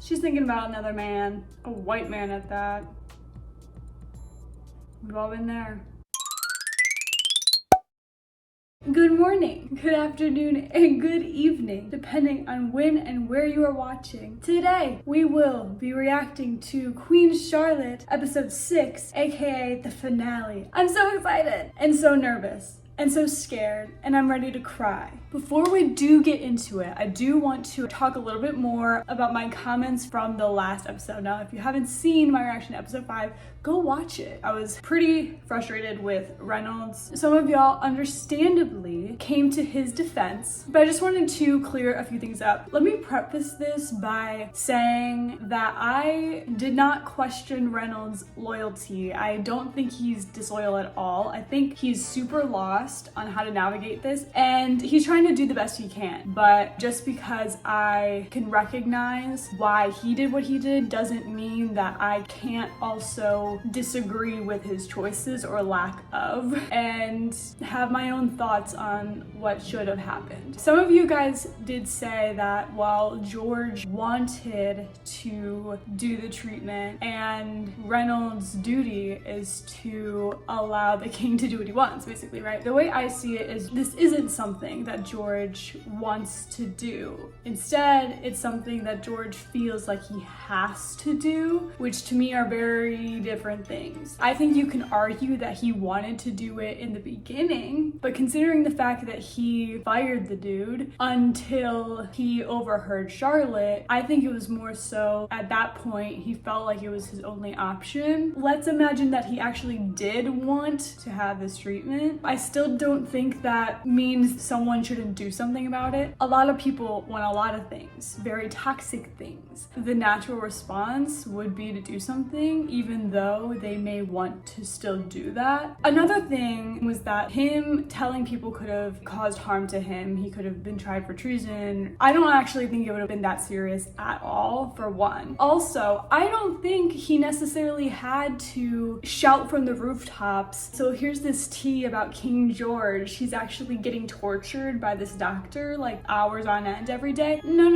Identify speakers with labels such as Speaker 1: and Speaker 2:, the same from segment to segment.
Speaker 1: She's thinking about another man, a white man at that. We've all been there. Good morning, good afternoon, and good evening, depending on when and where you are watching. Today, we will be reacting to Queen Charlotte, episode 6, aka the finale. I'm so excited and so nervous and so scared, and I'm ready to cry. Before we do get into it, I do want to talk a little bit more about my comments from the last episode. Now, if you haven't seen my reaction to episode 5, go watch it. I was pretty frustrated with Reynolds. Some of y'all understandably came to his defense, but I just wanted to clear a few things up. Let me preface this by saying that I did not question Reynolds' loyalty. I don't think he's disloyal at all. I think he's super lost on how to navigate this, and he's trying to do the best he can. But just because I can recognize why he did what he did doesn't mean that I can't also disagree with his choices or lack of, and have my own thoughts on what should have happened. Some of you guys did say that while George wanted to do the treatment and Reynolds' duty is to allow the king to do what he wants, basically, right? The way I see it is this isn't something that George wants to do. Instead, it's something that George feels like he has to do, which to me are very different things. I think you can argue that he wanted to do it in the beginning, but considering the fact that he fired the dude until he overheard Charlotte, I think it was more so at that point he felt like it was his only option. Let's imagine that he actually did want to have this treatment. I still don't think that means someone shouldn't do something about it. A lot of people want a lot of things, very toxic things. The natural response would be to do something, even though they may want to still do that. Another thing was that him telling people could have caused harm to him. He could have been tried for treason. I don't actually think it would have been that serious at all, for one. Also, I don't think he necessarily had to shout from the rooftops, so here's this tea about King George. He's actually getting tortured by this doctor like hours on end every day. No.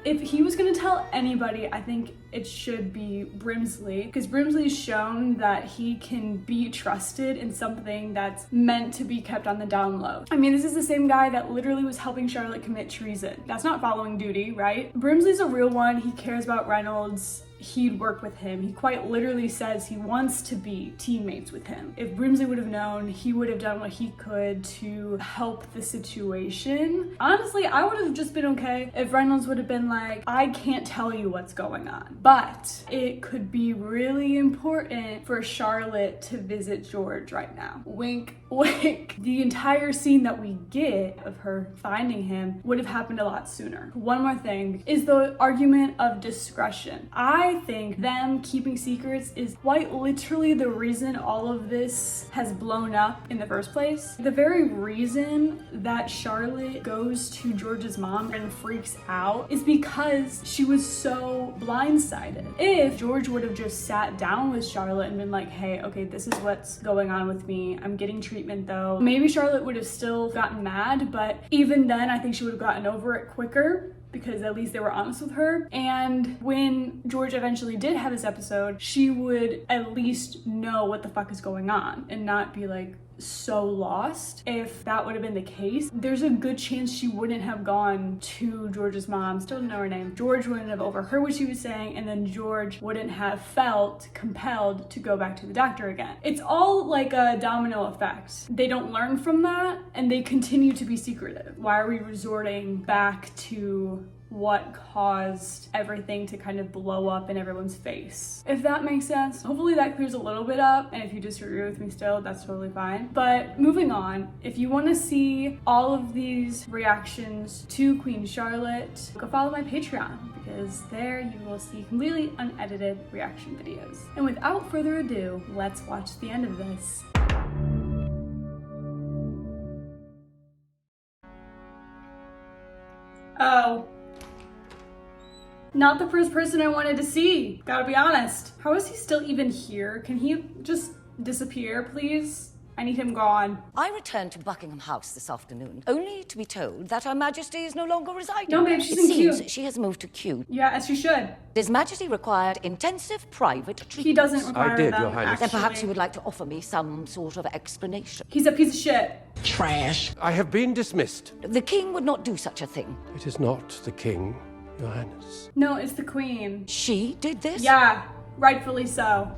Speaker 1: If he was gonna tell anybody, I think it should be Brimsley, because Brimsley's shown that he can be trusted in something that's meant to be kept on the down low. I mean, this is the same guy that literally was helping Charlotte commit treason. That's not following duty, right? Brimsley's a real one. He cares about Reynolds. He'd work with him. He quite literally says he wants to be teammates with him. If Brimsley would have known, he would have done what he could to help the situation. Honestly, I would have just been okay if Reynolds would have been like, I can't tell you what's going on, but it could be really important for Charlotte to visit George right now. Wink, wink. The entire scene that we get of her finding him would have happened a lot sooner. One more thing is the argument of discretion. I think them keeping secrets is quite literally the reason all of this has blown up in the first place. The very reason that Charlotte goes to George's mom and freaks out is because she was so blindsided. If George would have just sat down with Charlotte and been like, hey, okay, this is what's going on with me. I'm getting treatment though. Maybe Charlotte would have still gotten mad, but even then I think she would have gotten over it quicker, because at least they were honest with her. And when George eventually did have his episode, she would at least know what the fuck is going on and not be like so lost. If that would have been the case, there's a good chance she wouldn't have gone to George's mom, still don't know her name. George wouldn't have overheard what she was saying, and then George wouldn't have felt compelled to go back to the doctor again. It's all like a domino effect. They don't learn from that, and they continue to be secretive. Why are we resorting back to what caused everything to kind of blow up in everyone's face? If that makes sense. Hopefully that clears a little bit up, and if you disagree with me still, that's totally fine. But moving on, if you want to see all of these reactions to Queen Charlotte, go follow my Patreon, because there you will see completely unedited reaction videos. And without further ado, let's watch the end of this. Oh. Not the first person I wanted to see, gotta be honest. How is he still even here? Can he just disappear, please? I need him gone.
Speaker 2: I returned to Buckingham House this afternoon, only to be told that Her Majesty is no longer residing.
Speaker 1: No, babe, she's
Speaker 2: it
Speaker 1: in
Speaker 2: seems
Speaker 1: Kew.
Speaker 2: she has moved to Kew.
Speaker 1: Yeah, as she should.
Speaker 2: His Majesty required intensive private treatment.
Speaker 1: He doesn't require
Speaker 3: I did,
Speaker 1: them,
Speaker 3: Your Highness.
Speaker 2: Then perhaps
Speaker 1: actually.
Speaker 2: you would like to offer me some sort of explanation.
Speaker 1: He's a piece of shit.
Speaker 4: Trash.
Speaker 3: I have been dismissed.
Speaker 2: The king would not do such a thing.
Speaker 3: It is not the king, Your Highness.
Speaker 1: No, it's the queen.
Speaker 2: She did this?
Speaker 1: Yeah, rightfully so.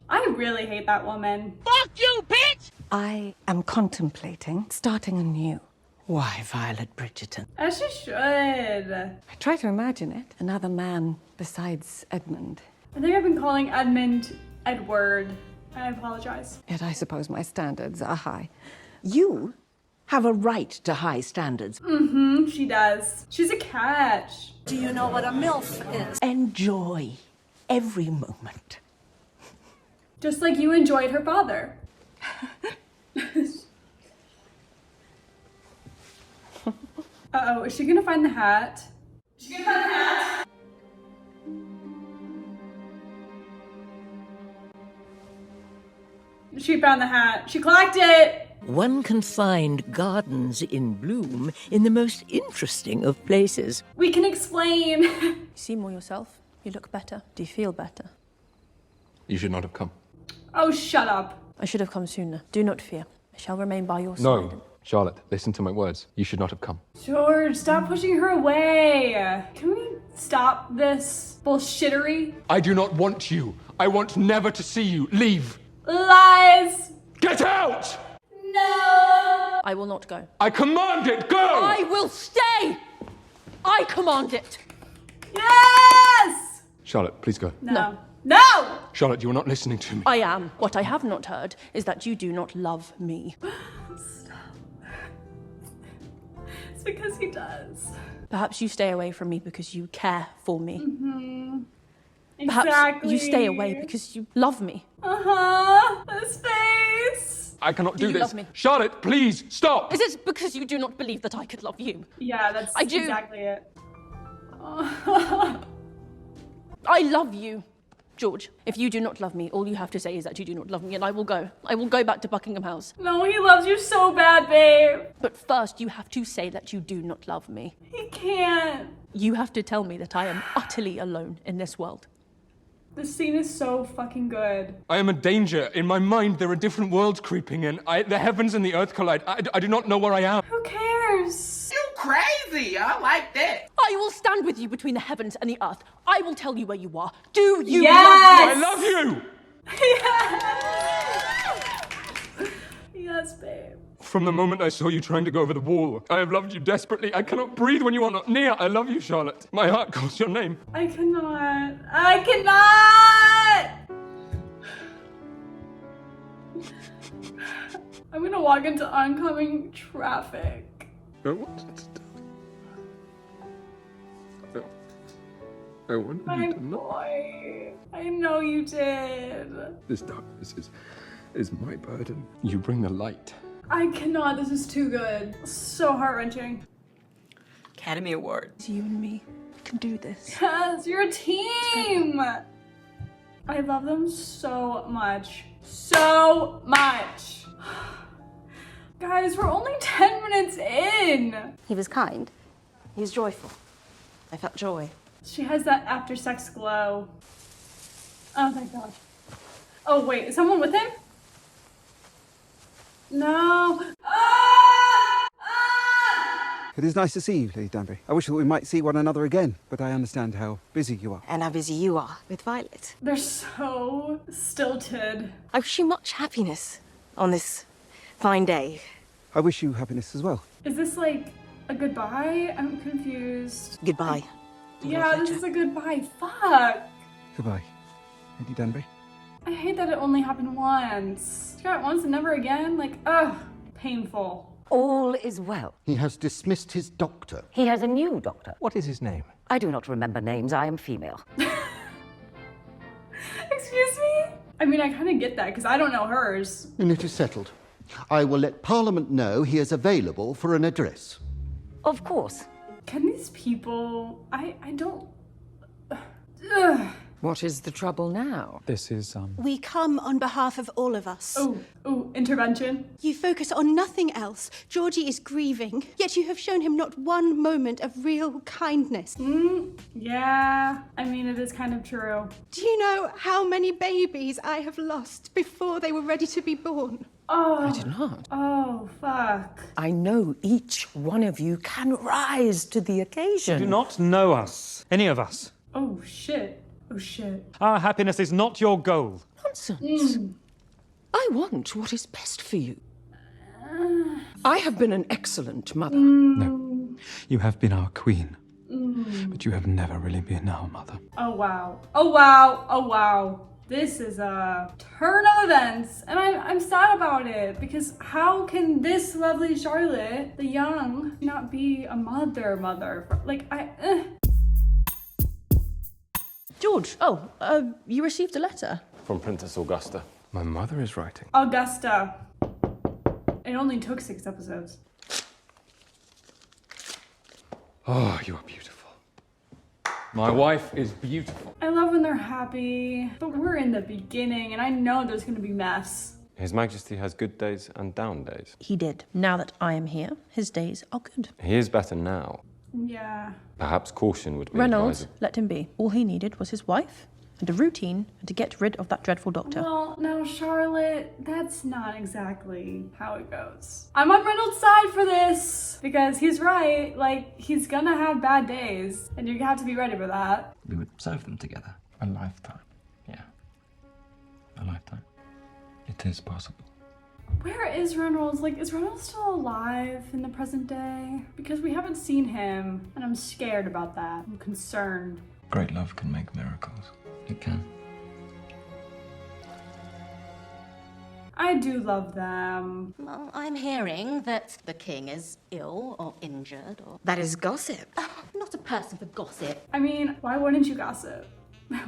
Speaker 1: I really hate that woman.
Speaker 4: Fuck you, bitch!
Speaker 5: I am contemplating starting anew. Why, Violet Bridgerton?
Speaker 1: As she should.
Speaker 5: I try to imagine it. Another man besides Edmund.
Speaker 1: I think I've been calling Edmund Edward. I apologize.
Speaker 5: Yet I suppose my standards are high.
Speaker 4: You have a right to high standards.
Speaker 1: She does. She's a catch.
Speaker 2: Do you know what a MILF is?
Speaker 4: Enjoy every moment.
Speaker 1: Just like you enjoyed her father. Uh-oh, is she gonna find the hat? Is she gonna find the hat? She found the hat. She clocked it!
Speaker 6: One can find gardens in bloom in the most interesting of places.
Speaker 1: We can explain.
Speaker 7: You see more yourself. You look better. Do you feel better?
Speaker 8: You should not have come.
Speaker 1: Oh, shut up.
Speaker 7: I should have come sooner. Do not fear. I shall remain by your side.
Speaker 8: No, Charlotte, listen to my words. You should not have come.
Speaker 1: George, stop pushing her away. Can we stop this bullshittery?
Speaker 8: I do not want you. I want never to see you. Leave.
Speaker 1: Lies!
Speaker 8: Get out!
Speaker 1: No!
Speaker 7: I will not go.
Speaker 8: I command it. Go!
Speaker 7: I will stay! I command it!
Speaker 1: Yes!
Speaker 8: Charlotte, please go.
Speaker 1: No. No!
Speaker 8: Charlotte, you are not listening to me.
Speaker 7: I am. What I have not heard is that you do not love me.
Speaker 1: It's because he does.
Speaker 7: Perhaps you stay away from me because you care for me.
Speaker 1: Exactly.
Speaker 7: Perhaps you stay away because you love me.
Speaker 1: Uh-huh. His face.
Speaker 8: I cannot
Speaker 7: Do
Speaker 8: do
Speaker 7: you
Speaker 8: this.
Speaker 7: love me?
Speaker 8: Charlotte, please, stop!
Speaker 7: Is it because you do not believe that I could love you?
Speaker 1: Yeah, that's
Speaker 7: I do.
Speaker 1: exactly it.
Speaker 7: I love you, George. If you do not love me, all you have to say is that you do not love me, and I will go. I will go back to Buckingham House.
Speaker 1: No, he loves you so bad, babe.
Speaker 7: But first, you have to say that you do not love me.
Speaker 1: He can't.
Speaker 7: You have to tell me that I am utterly alone in this world.
Speaker 1: This scene is so fucking good.
Speaker 8: I am a danger. In my mind, there are different worlds creeping in. The heavens and the earth collide. I do not know where I am.
Speaker 1: Who cares?
Speaker 4: You crazy. I like that.
Speaker 7: I will stand with you between the heavens and the earth. I will tell you where you are. Do you
Speaker 1: Yes!
Speaker 8: I love you!
Speaker 1: Yes! Yes, babe.
Speaker 8: From the moment I saw you trying to go over the wall, I have loved you desperately. I cannot breathe when you are not near. I love you, Charlotte. My heart calls your name.
Speaker 1: I cannot. I cannot! I'm gonna walk into oncoming traffic.
Speaker 8: I wanted to tell you. I wanted
Speaker 1: My
Speaker 8: you to know.
Speaker 1: boy. I know you did.
Speaker 8: This darkness is my burden. You bring the light.
Speaker 1: I cannot. This is too good. So heart-wrenching.
Speaker 4: Academy Award.
Speaker 7: It's you and me. We can do this.
Speaker 1: Yes, you're a team. I love them so much. So much. Guys, we're only 10 minutes in.
Speaker 2: He was kind. He was joyful. I felt joy.
Speaker 1: She has that after-sex glow. Oh, thank God. Oh, wait, is someone with him? No. Ah! Ah!
Speaker 9: It is nice to see you, Lady Danbury. I wish that we might see one another again, but I understand how busy you are.
Speaker 2: And how busy you are with Violet.
Speaker 1: They're so stilted.
Speaker 2: I wish you much happiness on this fine day.
Speaker 9: I wish you happiness as well.
Speaker 1: Is this like a goodbye? I'm confused.
Speaker 2: Goodbye.
Speaker 1: Yeah, this is a goodbye. Fuck.
Speaker 9: Goodbye, Lady Danbury.
Speaker 1: I hate that it only happened once. Try it once and never again. Like, ugh, painful.
Speaker 2: All is well.
Speaker 10: He has dismissed his doctor.
Speaker 2: He has a new doctor.
Speaker 3: What is his name?
Speaker 2: I do not remember names. I am female.
Speaker 1: Excuse me? I mean, I kind of get that because I don't know hers.
Speaker 10: And it is settled. I will let Parliament know he is available for an address.
Speaker 2: Of course.
Speaker 1: Can these people... I don't... Ugh.
Speaker 4: What is the trouble now?
Speaker 11: This is,
Speaker 12: We come on behalf of all of us.
Speaker 1: Oh, intervention.
Speaker 12: You focus on nothing else. Georgie is grieving, yet you have shown him not one moment of real kindness.
Speaker 1: Yeah, I mean, it is kind of true.
Speaker 12: Do you know how many babies I have lost before they were ready to be born?
Speaker 1: Oh.
Speaker 4: I did not.
Speaker 1: Oh, fuck.
Speaker 6: I know each one of you can rise to the occasion.
Speaker 11: You do not know us, any of us.
Speaker 1: Oh, shit. Oh, shit.
Speaker 11: Our happiness is not your goal.
Speaker 4: Nonsense. I want what is best for you. I have been an excellent mother.
Speaker 11: No. You have been our queen. But you have never really been our mother.
Speaker 1: Oh, wow. Oh, wow. Oh, wow. This is a turn of events, and I'm sad about it, because how can this lovely Charlotte, the young, not be a mother? Like,
Speaker 7: George, you received a letter.
Speaker 8: From Princess Augusta. My mother is writing.
Speaker 1: Augusta. It only took 6 episodes.
Speaker 8: Oh, you are beautiful. My wife is beautiful.
Speaker 1: I love when they're happy, but we're in the beginning, and I know there's gonna be mess.
Speaker 8: His Majesty has good days and down days.
Speaker 7: He did. Now that I am here, his days are good.
Speaker 8: He is better now.
Speaker 1: Yeah.
Speaker 8: Perhaps caution would be
Speaker 7: Reynolds,
Speaker 8: advisable.
Speaker 7: let him be. All he needed was his wife and a routine and to get rid of that dreadful doctor.
Speaker 1: Well, now, Charlotte, that's not exactly how it goes. I'm on Reynolds' side for this, because he's right. Like, he's gonna have bad days, and you have to be ready for that.
Speaker 13: We would serve them together. A lifetime. Yeah. A lifetime. It is possible.
Speaker 1: Where is Reynolds? Like, is Reynolds still alive in the present day? Because we haven't seen him, and I'm scared about that. I'm concerned.
Speaker 13: Great love can make miracles. It can.
Speaker 1: I do love them.
Speaker 14: Well, I'm hearing that the king is ill or injured or...
Speaker 4: That is gossip.
Speaker 14: Not a person for gossip.
Speaker 1: I mean, why wouldn't you gossip?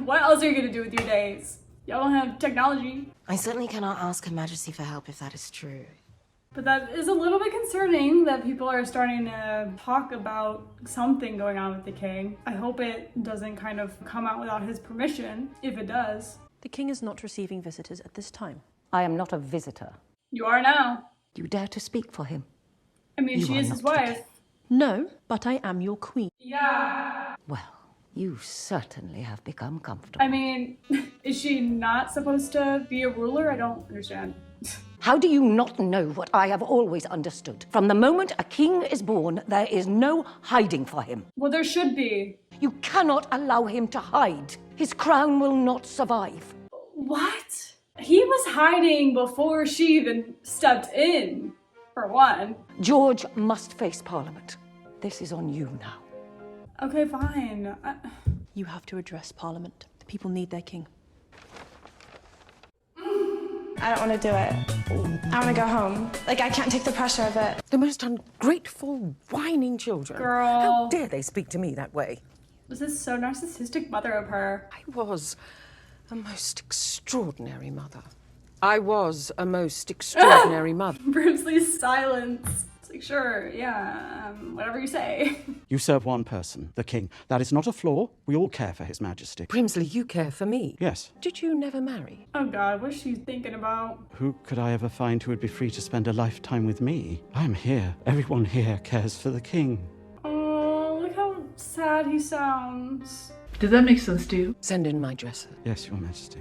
Speaker 1: What else are you gonna do with your days? Y'all don't have technology.
Speaker 15: I certainly cannot ask Her Majesty for help if that is true.
Speaker 1: But that is a little bit concerning that people are starting to talk about something going on with the king. I hope it doesn't kind of come out without his permission, if it does.
Speaker 7: The king is not receiving visitors at this time.
Speaker 2: I am not a visitor.
Speaker 1: You are now.
Speaker 2: You dare to speak for him?
Speaker 1: I mean, she is his wife.
Speaker 7: No, but I am your queen.
Speaker 1: Yeah.
Speaker 2: Well, you certainly have become comfortable.
Speaker 1: I mean, is she not supposed to be a ruler? I don't understand.
Speaker 2: How do you not know what I have always understood? From the moment a king is born, there is no hiding for him.
Speaker 1: Well, there should be.
Speaker 2: You cannot allow him to hide. His crown will not survive.
Speaker 1: What? He was hiding before she even stepped in, for one.
Speaker 2: George must face Parliament. This is on you now.
Speaker 1: Okay, fine.
Speaker 7: You have to address Parliament. The people need their king.
Speaker 16: I don't want to do it. I want to go home. Like, I can't take the pressure of it.
Speaker 4: The most ungrateful, whining children.
Speaker 1: Girl.
Speaker 4: How dare they speak to me that way?
Speaker 1: This is so narcissistic mother of her.
Speaker 4: I was a most extraordinary mother. I was a most extraordinary mother.
Speaker 1: Brimsley's silence. It's like, sure, yeah, whatever you say.
Speaker 17: You serve one person, the king. That is not a flaw. We all care for His Majesty.
Speaker 4: Brimsley, you care for me.
Speaker 17: Yes.
Speaker 4: Did you never marry?
Speaker 1: Oh God, what's she thinking about?
Speaker 17: Who could I ever find who would be free to spend a lifetime with me? I'm here. Everyone here cares for the king.
Speaker 1: Oh, look how sad he sounds.
Speaker 5: Does that make sense to you?
Speaker 4: Send in my dresser.
Speaker 17: Yes, Your Majesty.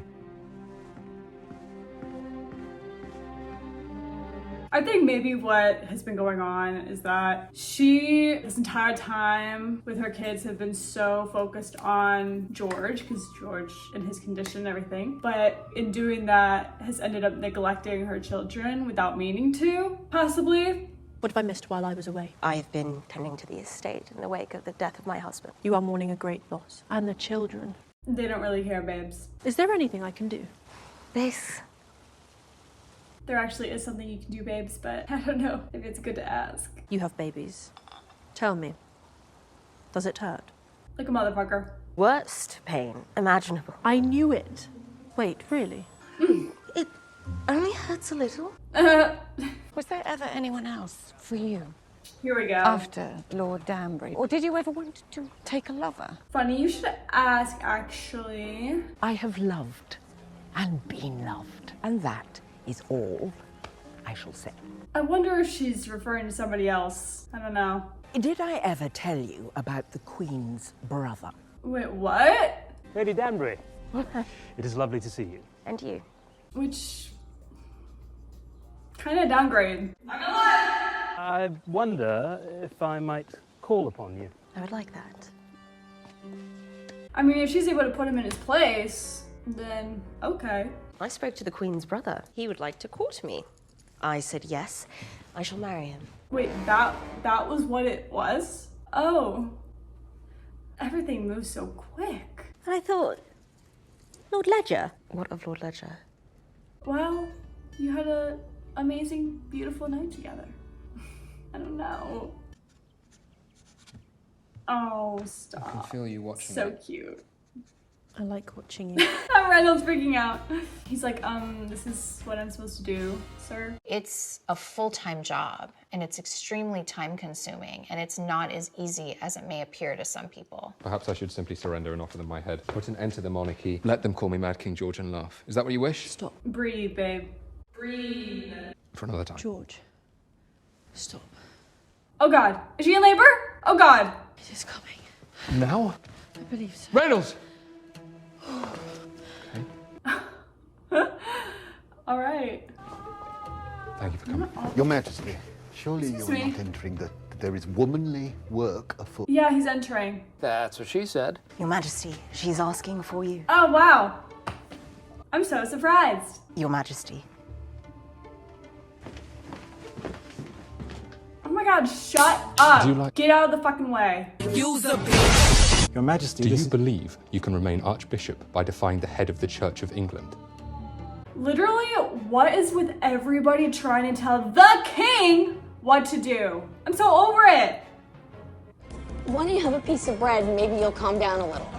Speaker 1: I think maybe what has been going on is that she, this entire time with her kids, have been so focused on George, because George and his condition and everything, but in doing that has ended up neglecting her children without meaning to, possibly.
Speaker 7: What have I missed while I was away?
Speaker 15: I've been tending to the estate in the wake of the death of my husband.
Speaker 7: You are mourning a great loss. And the children.
Speaker 1: They don't really care, babes.
Speaker 7: Is there anything I can do?
Speaker 15: This.
Speaker 1: There actually is something you can do, babes, but I don't know if it's good to ask.
Speaker 7: You have babies. Tell me, does it hurt?
Speaker 1: Like a motherfucker.
Speaker 15: Worst pain imaginable.
Speaker 7: I knew it. Wait, really?
Speaker 15: It only hurts a little.
Speaker 4: Was there ever anyone else for you?
Speaker 1: Here we go.
Speaker 5: After Lord Danbury. Or did you ever want to take a lover?
Speaker 1: Funny, you should ask, actually.
Speaker 2: I have loved and been loved, and that is all I shall say.
Speaker 1: I wonder if she's referring to somebody else. I don't know.
Speaker 2: Did I ever tell you about the Queen's brother?
Speaker 1: Wait, what?
Speaker 18: Lady Danbury, it is lovely to see you.
Speaker 15: And you.
Speaker 1: Which... kind of downgrade. I'm gonna lie!
Speaker 18: I wonder if I might call upon you.
Speaker 15: I would like that.
Speaker 1: I mean, if she's able to put him in his place, then okay.
Speaker 15: I spoke to the Queen's brother. He would like to court me. I said yes. I shall marry him.
Speaker 1: Wait, that was what it was? Oh. Everything moves so quick.
Speaker 15: And I thought, Lord Ledger. What of Lord Ledger?
Speaker 1: Well, you had a amazing, beautiful night together. I don't know. Oh, stop.
Speaker 13: I can feel you watching
Speaker 1: So
Speaker 13: me.
Speaker 1: cute.
Speaker 7: I like watching you.
Speaker 1: Reynolds freaking out. He's like, this is what I'm supposed to do, sir.
Speaker 19: It's a full-time job, and it's extremely time-consuming, and it's not as easy as it may appear to some people.
Speaker 8: Perhaps I should simply surrender and offer them my head. Put an end to the monarchy. Let them call me Mad King George and laugh. Is that what you wish?
Speaker 7: Stop.
Speaker 1: Breathe, babe. Breathe.
Speaker 8: For another time.
Speaker 7: George. Stop.
Speaker 1: Oh God. Is she in labor? Oh God.
Speaker 7: It is coming.
Speaker 8: Now?
Speaker 7: I believe so.
Speaker 8: Reynolds!
Speaker 1: All right.
Speaker 8: Thank you for coming.
Speaker 10: Your Majesty, surely
Speaker 1: Excuse
Speaker 10: you're
Speaker 1: me?
Speaker 10: not entering that there is womanly work afoot.
Speaker 1: Yeah, he's entering.
Speaker 13: That's what she said.
Speaker 15: Your Majesty, she's asking for you.
Speaker 1: Oh, wow. I'm so surprised.
Speaker 15: Your Majesty.
Speaker 1: Oh my God, shut up.
Speaker 8: Do you like-
Speaker 1: Get out of the fucking way.
Speaker 18: Your Majesty,
Speaker 8: Do you believe you can remain Archbishop by defying the head of the Church of England?
Speaker 1: Literally, what is with everybody trying to tell the king what to do? I'm so over it.
Speaker 20: Why don't you have a piece of bread and maybe you'll calm down a little?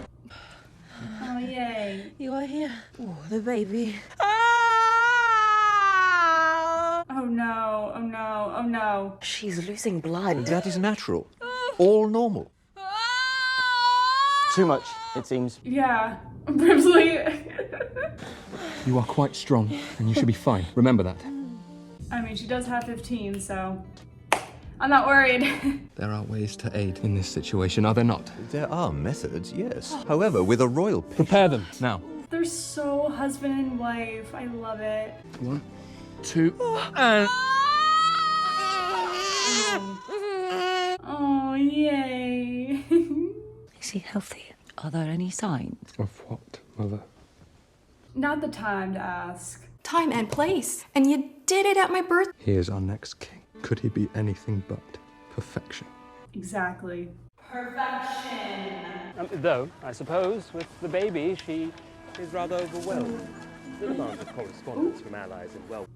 Speaker 1: Oh, yay.
Speaker 7: You are here. Oh, the baby.
Speaker 1: Oh no, oh no, oh no.
Speaker 15: She's losing blood.
Speaker 13: That is natural. All normal.
Speaker 18: Too much, it seems.
Speaker 1: Yeah, Brimsley.
Speaker 8: You are quite strong, and you should be fine. Remember that.
Speaker 1: I mean, she does have 15, so I'm not worried.
Speaker 8: There are ways to aid in this situation, are there not?
Speaker 21: There are methods, yes. However, with a royal...
Speaker 8: Prepare them, now.
Speaker 1: They're so husband and wife. I love it.
Speaker 8: 1, 2, and...
Speaker 1: Oh, yay.
Speaker 2: Is he healthy? Are there any signs?
Speaker 8: Of what, Mother?
Speaker 1: Not the time to ask.
Speaker 12: Time and place. And you did it at my birth.
Speaker 8: He is our next king. Could he be anything but perfection?
Speaker 1: Exactly. Perfection.
Speaker 18: Though, I suppose, with the baby, she is rather overwhelmed. The demand of correspondence from allies and well.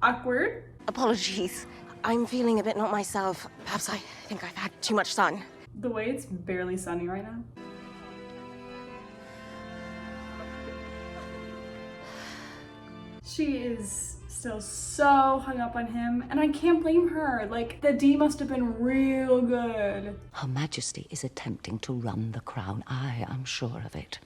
Speaker 1: Awkward.
Speaker 15: Apologies. I'm feeling a bit not myself. Perhaps I think I've had too much sun.
Speaker 1: The way it's barely sunny right now. She is still so hung up on him, and I can't blame her. Like, the D must have been real good.
Speaker 2: Her Majesty is attempting to run the crown. I am sure of it.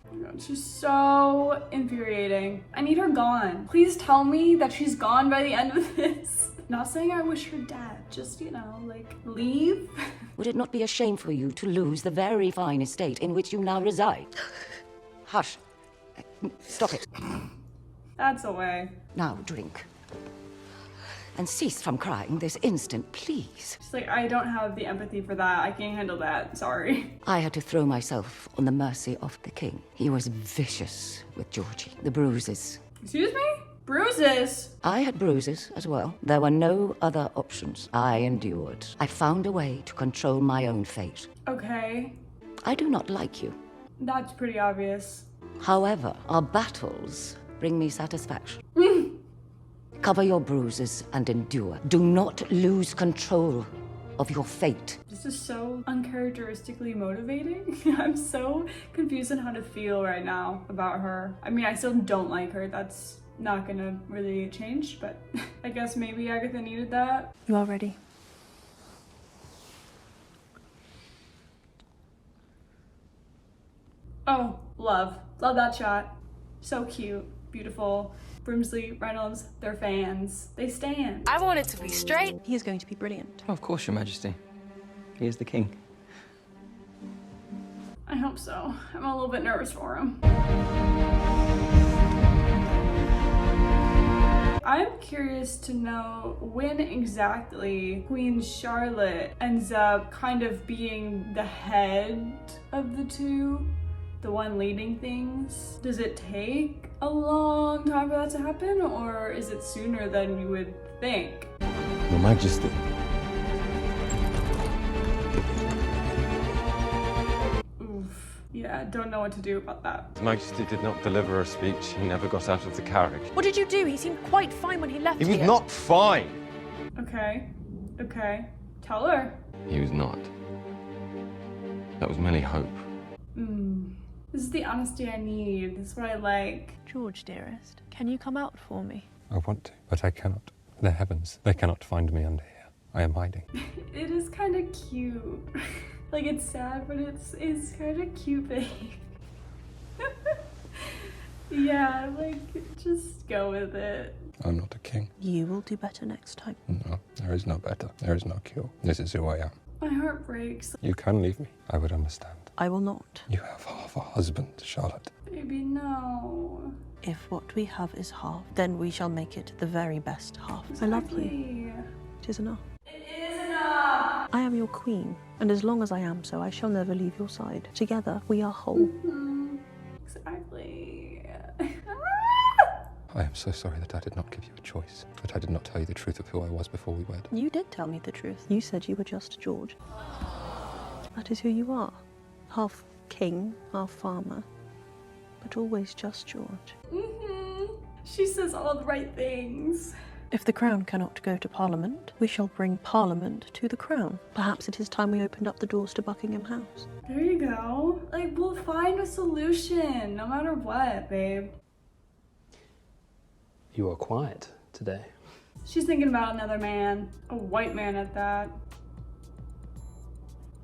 Speaker 1: Oh my God, she's so infuriating. I need her gone. Please tell me that she's gone by the end of this. Not saying I wish her dead, just, you know, like, leave.
Speaker 2: Would it not be a shame for you to lose the very fine estate in which you now reside? Hush. Stop it.
Speaker 1: That's a way.
Speaker 2: Now drink. And cease from crying this instant, please.
Speaker 1: She's like, I don't have the empathy for that. I can't handle that. Sorry.
Speaker 2: I had to throw myself on the mercy of the king. He was vicious with Georgie. The bruises.
Speaker 1: Excuse me? Bruises?
Speaker 2: I had bruises as well. There were no other options. I endured. I found a way to control my own fate.
Speaker 1: Okay.
Speaker 2: I do not like you.
Speaker 1: That's pretty obvious.
Speaker 2: However, our battles bring me satisfaction. Cover your bruises and endure. Do not lose control of your fate.
Speaker 1: This is so uncharacteristically motivating. I'm so confused on how to feel right now about her. I mean, I still don't like her. That's not gonna really change, but I guess maybe Agatha needed that.
Speaker 7: You are ready.
Speaker 1: Oh, love that shot. So cute, beautiful. Brimsley, Reynolds, they're fans. They stand.
Speaker 7: I want it to be straight. He is going to be brilliant.
Speaker 9: Of course, Your Majesty. He is the king.
Speaker 1: I hope so. I'm a little bit nervous for him. I'm curious to know when exactly Queen Charlotte ends up kind of being the head of the two, the one leading things. Does it take a long time for that to happen, or is it sooner than you would think?
Speaker 13: Your Majesty.
Speaker 1: Oof. Yeah, don't know what to do about that.
Speaker 8: His Majesty did not deliver a speech. He never got out of the carriage.
Speaker 7: What did you do? He seemed quite fine when he left
Speaker 8: He was
Speaker 7: here.
Speaker 8: not fine.
Speaker 1: Okay. Tell her.
Speaker 8: He was not. That was merely hope.
Speaker 1: This is the honesty I need. This is what I like.
Speaker 7: George, dearest, can you come out for me?
Speaker 11: I want to, but I cannot. The heavens, they cannot find me under here. I am hiding.
Speaker 1: It is kind of cute. Like, it's sad, but it's kind of cute, babe. Yeah, like, just go with it.
Speaker 11: I'm not a king.
Speaker 7: You will do better next time.
Speaker 11: No, there is no better. There is no cure. This is who I am.
Speaker 1: My heart breaks.
Speaker 11: You can leave me. I would understand.
Speaker 7: I will not.
Speaker 11: You have half a husband, Charlotte.
Speaker 1: Baby, no.
Speaker 7: If what we have is half, then we shall make it the very best half. I love you. It is enough.
Speaker 1: It is enough.
Speaker 7: I am your queen, and as long as I am so, I shall never leave your side. Together, we are whole.
Speaker 1: Exactly.
Speaker 11: I am so sorry that I did not give you a choice, that I did not tell you the truth of who I was before we wed.
Speaker 7: You did tell me the truth. You said you were just George. That is who you are. Half king, half farmer, but always just George.
Speaker 1: She says all the right things.
Speaker 7: If the crown cannot go to Parliament, we shall bring Parliament to the crown. Perhaps it is time we opened up the doors to Buckingham House.
Speaker 1: There you go. Like, we'll find a solution, no matter what, babe.
Speaker 18: You are quiet today.
Speaker 1: She's thinking about another man, a white man at that.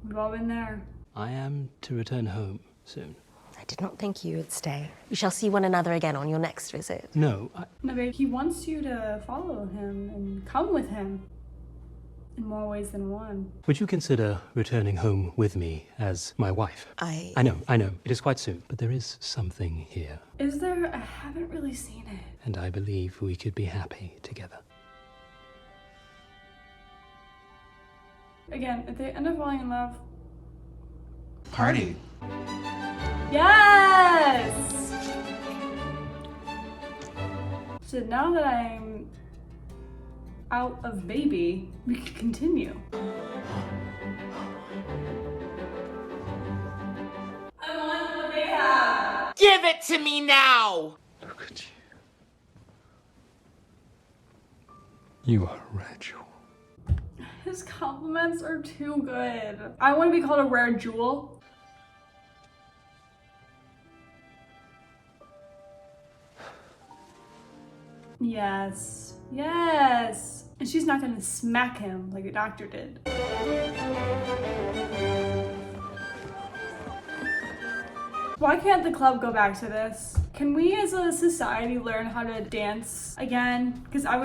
Speaker 1: We've all been there.
Speaker 18: I am to return home soon.
Speaker 15: I did not think you would stay. We shall see one another again on your next visit.
Speaker 18: No,
Speaker 1: No, babe, he wants you to follow him and come with him in more ways than one.
Speaker 18: Would you consider returning home with me as my wife? I know. It is quite soon, but there is something here,
Speaker 1: Is there? I haven't really seen it.
Speaker 18: and I believe we could be happy together.
Speaker 1: Again, if they end up falling in love,
Speaker 21: Party.
Speaker 1: yes! So now that I'm out of baby, we can continue. I want what they have.
Speaker 22: Give it to me now!
Speaker 11: Look at you. You are a rare jewel.
Speaker 1: His compliments are too good. I want to be called a rare jewel. Yes. Yes. And she's not gonna smack him like the doctor did. Why can't the club go back to this? Can we as a society learn how to dance again? Because I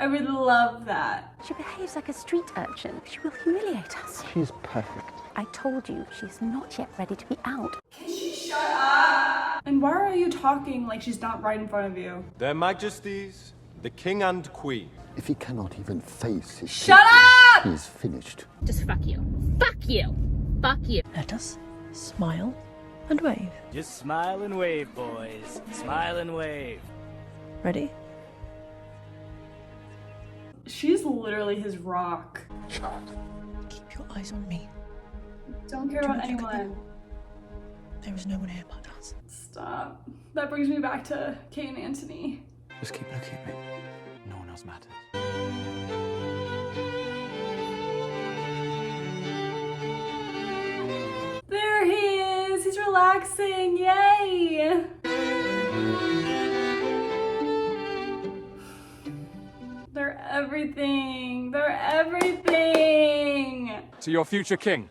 Speaker 1: would love that.
Speaker 23: She behaves like a street urchin. She will humiliate us.
Speaker 17: She's perfect.
Speaker 23: I told you, she's not yet ready to be out.
Speaker 1: Can she shut up? And why are you talking like she's not right in front of you?
Speaker 3: Their Majesties, the King and Queen.
Speaker 10: If he cannot even face his
Speaker 1: Shut up!
Speaker 10: he's finished.
Speaker 23: Just fuck you. Fuck you. Fuck you.
Speaker 7: Let us smile and wave.
Speaker 24: Just smile and wave, boys. Smile and wave.
Speaker 7: Ready?
Speaker 1: She's literally his rock.
Speaker 7: Keep your eyes on me.
Speaker 1: Don't care about anyone.
Speaker 7: There is no one here but us.
Speaker 1: Stop. That brings me back to Kate and Anthony.
Speaker 11: Just keep looking at me. No one else matters.
Speaker 1: There he is. He's relaxing. Yay. They're everything. They're everything.
Speaker 8: To your future king.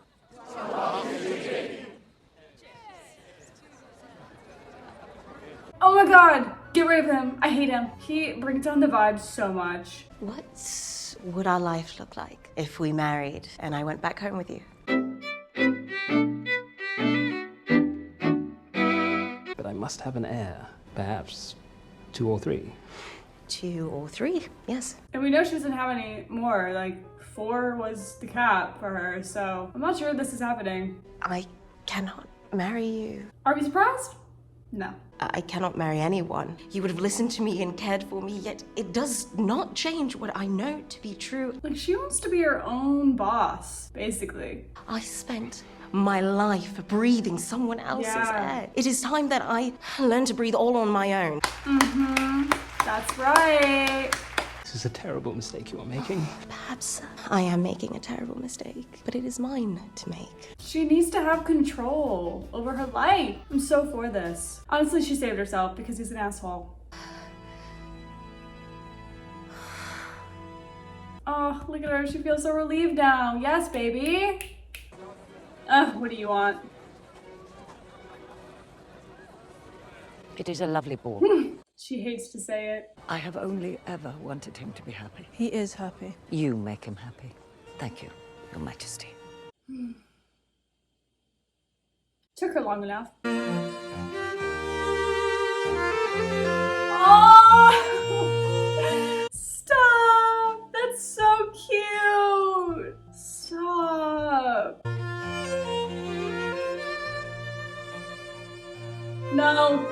Speaker 1: Oh my god! Get rid of him. I hate him. He brings down the vibes so much.
Speaker 15: What would our life look like if we married and I went back home with you?
Speaker 18: But I must have an heir. Perhaps 2 or 3.
Speaker 15: 2 or 3, yes.
Speaker 1: And we know she doesn't have any more. Like, 4 was the cap for her, so I'm not sure this is happening.
Speaker 15: I cannot marry you.
Speaker 1: Are we surprised? No.
Speaker 15: I cannot marry anyone. You would have listened to me and cared for me, yet it does not change what I know to be true.
Speaker 1: Like, she wants to be her own boss, basically.
Speaker 15: I spent my life breathing someone else's air. It is time that I learn to breathe all on my own.
Speaker 1: Mm-hmm. That's right.
Speaker 18: This is a terrible mistake you are making.
Speaker 15: Perhaps I am making a terrible mistake, but it is mine to make.
Speaker 1: She needs to have control over her life. I'm so for this. Honestly, she saved herself because he's an asshole. Oh, look at her. She feels so relieved now. Yes, baby. What do you want?
Speaker 2: It is a lovely ball.
Speaker 1: She hates to say it.
Speaker 2: I have only ever wanted him to be happy.
Speaker 7: He is happy.
Speaker 2: You make him happy. Thank you, Your Majesty.
Speaker 1: Took her long enough. Oh! Stop! That's so cute! Stop! No.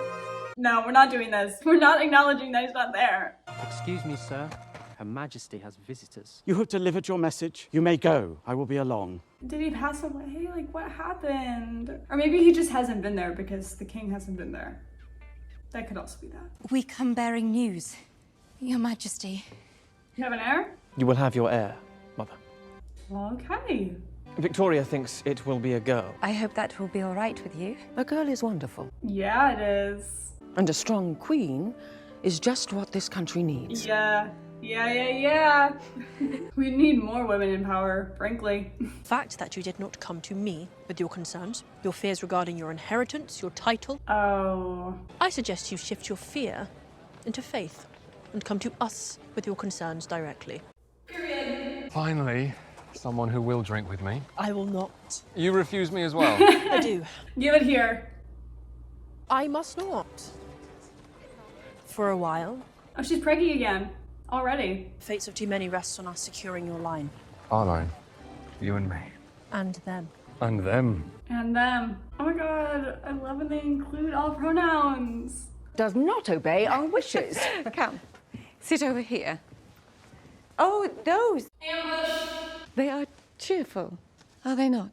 Speaker 1: No, we're not doing this. We're not acknowledging that he's not there.
Speaker 18: Excuse me, sir. Her Majesty has visitors.
Speaker 17: You have delivered your message. You may go. I will be along.
Speaker 1: Did he pass away? Like, what happened? Or maybe he just hasn't been there because the king hasn't been there. That could also be that.
Speaker 4: We come bearing news, Your Majesty.
Speaker 1: You have an heir?
Speaker 18: You will have your heir, Mother.
Speaker 1: Okay.
Speaker 18: Victoria thinks it will be a girl.
Speaker 4: I hope that will be all right with you.
Speaker 5: A girl is wonderful.
Speaker 1: Yeah, it is.
Speaker 5: And a strong queen is just what this country needs.
Speaker 1: Yeah. We need more women in power, frankly.
Speaker 7: The fact that you did not come to me with your concerns, your fears regarding your inheritance, your title.
Speaker 1: Oh.
Speaker 7: I suggest you shift your fear into faith and come to us with your concerns directly.
Speaker 8: Finally, someone who will drink with me.
Speaker 7: I will not.
Speaker 8: You refuse me as well.
Speaker 7: I do.
Speaker 1: Give it here.
Speaker 7: I must not. For a while.
Speaker 1: Oh, she's preggy again. Already.
Speaker 7: Fates of too many rests on us securing your line.
Speaker 8: Our line. You and me.
Speaker 7: And them.
Speaker 8: And them.
Speaker 1: And them. Oh my god, I love when they include all pronouns.
Speaker 5: Does not obey our wishes.
Speaker 4: Come, sit over here. Oh, those.
Speaker 1: Ambush.
Speaker 4: They are cheerful, are they not?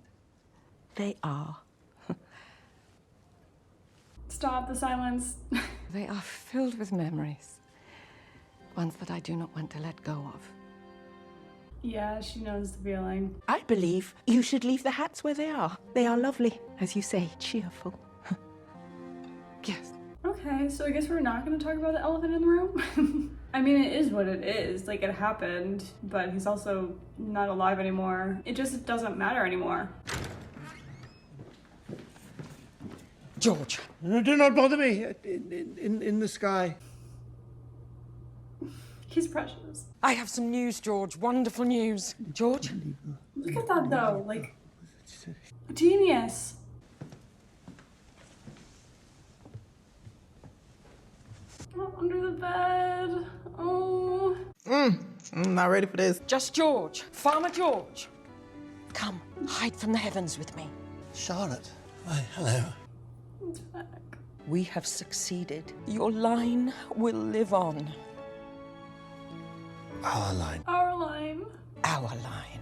Speaker 5: They are.
Speaker 1: Stop the silence.
Speaker 4: They are filled with memories. Ones that I do not want to let go of.
Speaker 1: Yeah, she knows the feeling.
Speaker 5: I believe you should leave the hats where they are. They are lovely, as you say, cheerful.
Speaker 4: Yes.
Speaker 1: Okay, so I guess we're not going to talk about the elephant in the room? I mean, it is what it is. Like, it happened, but he's also not alive anymore. It just doesn't matter anymore.
Speaker 5: George.
Speaker 6: No, do not bother me. In the sky.
Speaker 1: He's precious.
Speaker 5: I have some news, George. Wonderful news. George?
Speaker 1: Look at that, though. Like, genius. Oh, under the bed. Oh.
Speaker 14: I'm not ready for this.
Speaker 5: Just George. Farmer George. Come, hide from the heavens with me.
Speaker 6: Charlotte. Why, hello.
Speaker 1: It's back.
Speaker 5: We have succeeded. Your line will live on.
Speaker 6: Our line.
Speaker 1: Our line.
Speaker 5: Our line.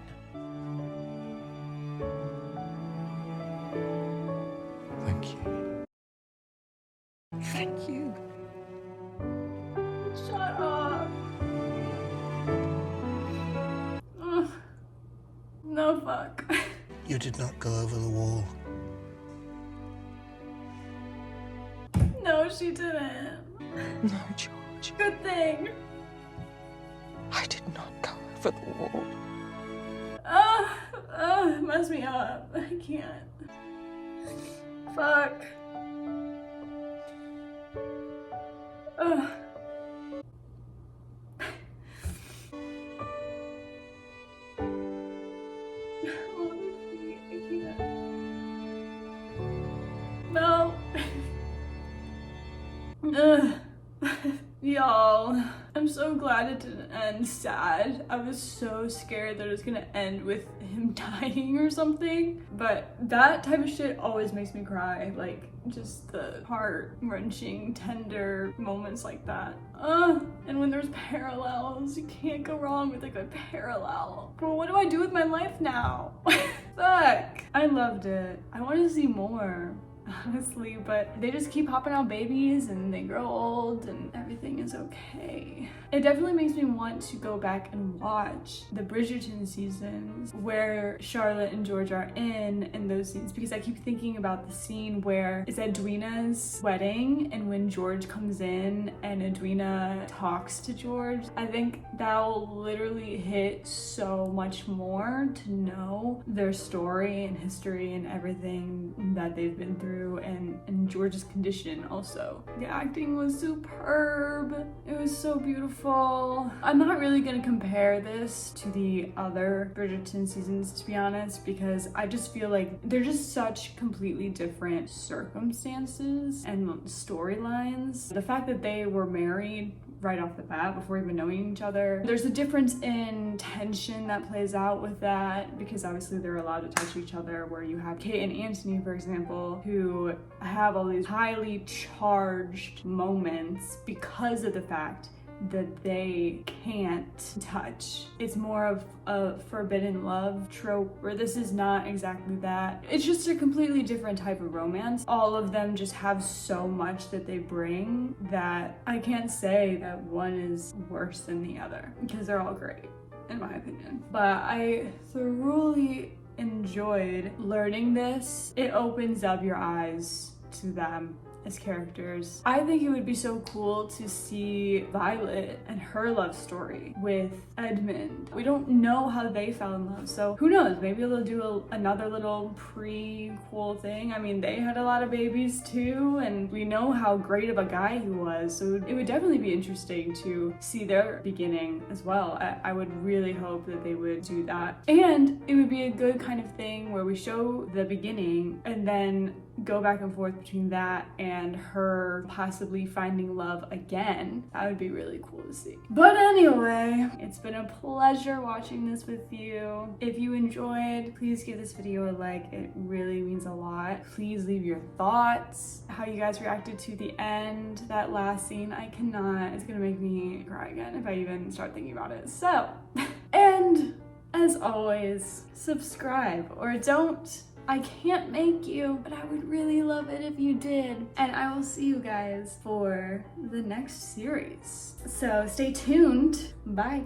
Speaker 11: Thank you.
Speaker 5: Thank you.
Speaker 1: Shut up. Ugh. No fuck.
Speaker 6: You did not go over the wall.
Speaker 1: No, she didn't.
Speaker 5: No, George.
Speaker 1: Good thing.
Speaker 5: I did not go over the wall.
Speaker 1: Mess me up. I can't. Fuck. Y'all, I'm so glad it didn't end sad. I was so scared that it was gonna end with him dying or something. But that type of shit always makes me cry. Like, just the heart-wrenching, tender moments like that. And when there's parallels, you can't go wrong with a good parallel. But what do I do with my life now? Fuck. I loved it. I want to see more, honestly, but they just keep popping out babies and they grow old and everything is okay. It definitely makes me want to go back and watch the Bridgerton seasons where Charlotte and George are in those scenes, because I keep thinking about the scene where it's Edwina's wedding and when George comes in and Edwina talks to George. I think that'll literally hit so much more to know their story and history and everything that they've been through, and George's condition also. The acting was superb. It was so beautiful. I'm not really gonna compare this to the other Bridgerton seasons, to be honest, because I just feel like they're just such completely different circumstances and storylines. The fact that they were married right off the bat before even knowing each other. There's a difference in tension that plays out with that, because obviously they're allowed to touch each other, where you have Kate and Anthony, for example, who have all these highly charged moments because of the fact that they can't touch. It's more of a forbidden love trope, where this is not exactly that. It's just a completely different type of romance. All of them just have so much that they bring that I can't say that one is worse than the other, because they're all great, in my opinion. But I thoroughly enjoyed learning this. It opens up your eyes to them as characters. I think it would be so cool to see Violet and her love story with Edmund. We don't know how they fell in love, so who knows? Maybe they'll do another little prequel thing. I mean, they had a lot of babies too, and we know how great of a guy he was, so it would definitely be interesting to see their beginning as well. I would really hope that they would do that. And it would be a good kind of thing where we show the beginning and then go back and forth between that and her possibly finding love again. That would be really cool to see. But anyway, it's been a pleasure watching this with you. If you enjoyed, please give this video a like. It really means a lot. Please leave your thoughts, how you guys reacted to the end, that last scene. I cannot, it's gonna make me cry again if I even start thinking about it. So, and as always, subscribe or don't. I can't make you, but I would really love it if you did. And I will see you guys for the next series. So stay tuned. Bye.